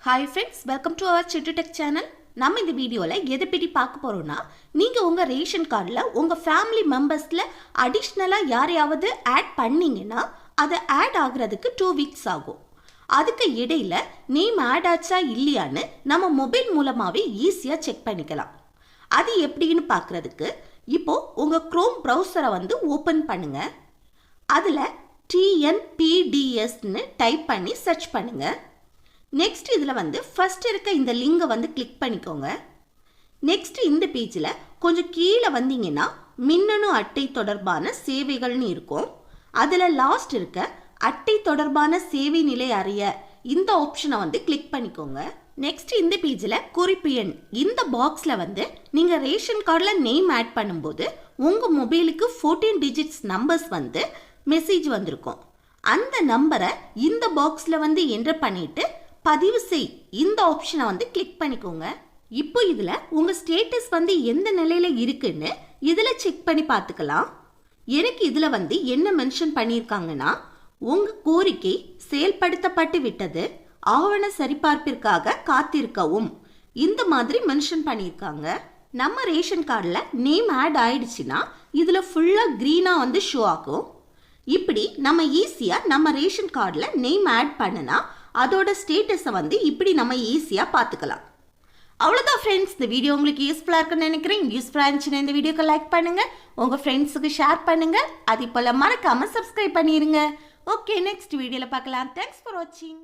Hi friends, welcome to our Chittu tech channel. நம்ம இந்த வீடியோவில் எதை பற்றி பார்க்க போகிறோம்னா, நீங்கள் உங்கள் ரேஷன் கார்டில் உங்கள் ஃபேமிலி மெம்பர்ஸில் அடிஷ்னலாக யாரையாவது ஆட் பண்ணிங்கன்னா அது ஆட் ஆகுறதுக்கு 2 வீக்ஸ் ஆகும். அதுக்கு இடையில் நேம் ஆட் ஆச்சா இல்லையான்னு நம்ம மொபைல் மூலமாகவே ஈஸியாக செக் பண்ணிக்கலாம். அது எப்படின்னு பார்க்குறதுக்கு இப்போது உங்கள் க்ரோம் ப்ரௌசரை ஓப்பன் பண்ணுங்கள். அதில் TNPDSன்னு டைப் பண்ணி சர்ச் பண்ணுங்கள். நெக்ஸ்ட் இதில் ஃபர்ஸ்ட் இருக்க இந்த லிங்கை கிளிக் பண்ணிக்கோங்க. நெக்ஸ்ட் இந்த பேஜில் கொஞ்சம் கீழே வந்தீங்கன்னா மின்னணு அட்டை தொடர்பான சேவைகள்னு இருக்கும். அதில் லாஸ்ட் இருக்க அட்டை தொடர்பான சேவை நிலை அறிய இந்த ஆப்ஷனை கிளிக் பண்ணிக்கோங்க. நெக்ஸ்ட் இந்த பேஜில் குறிப்பு எண் இந்த பாக்ஸில் நீங்கள் ரேஷன் கார்டில் நேம் ஆட் பண்ணும்போது உங்கள் மொபைலுக்கு 14 டிஜிட்ஸ் நம்பர்ஸ் மெசேஜ் வந்திருக்கும். அந்த நம்பரை இந்த பாக்ஸில் என்டர் பண்ணிவிட்டு பதிவு செய் இந்த ஆப்ஷனை கிளிக் பண்ணிக்கோங்க. இப்போ இதில் உங்கள் ஸ்டேட்டஸ் எந்த நிலையில் இருக்குன்னு இதில் செக் பண்ணி பார்த்துக்கலாம். எனக்கு இதில் என்ன மென்ஷன் பண்ணியிருக்காங்கன்னா, உங்கள் கோரிக்கை செயல்படுத்தப்பட்டு விட்டது, ஆவண சரிபார்ப்பிற்காக காத்திருக்கவும், இந்த மாதிரி மென்ஷன் பண்ணியிருக்காங்க. நம்ம ரேஷன் கார்டில் நேம் ஆட் ஆயிடுச்சுன்னா இதில் ஃபுல்லாக க்ரீனாக ஷோ ஆகும். இப்படி நம்ம ஈஸியாக நம்ம ரேஷன் கார்டில் நேம் ஆட் பண்ணினா அதோட ஸ்டேட்டஸை இப்படி நம்ம ஈஸியாக பார்த்துக்கலாம். அவ்வளோதான் ஃப்ரெண்ட்ஸ், இந்த வீடியோ உங்களுக்கு யூஸ்ஃபுல்லாக இருக்குன்னு நினைக்கிறேன். யூஸ்ஃபுல்லாக இருந்துச்சுன்னா இந்த வீடியோக்கு லைக் பண்ணுங்கள், உங்கள் ஃப்ரெண்ட்ஸுக்கு ஷேர் பண்ணுங்கள், அது போல் மறக்காமல் சப்ஸ்கிரைப் பண்ணிடுங்க. ஓகே, நெக்ஸ்ட் வீடியோவில் பார்க்கலாம். தேங்க்ஸ் ஃபார் வாட்சிங்.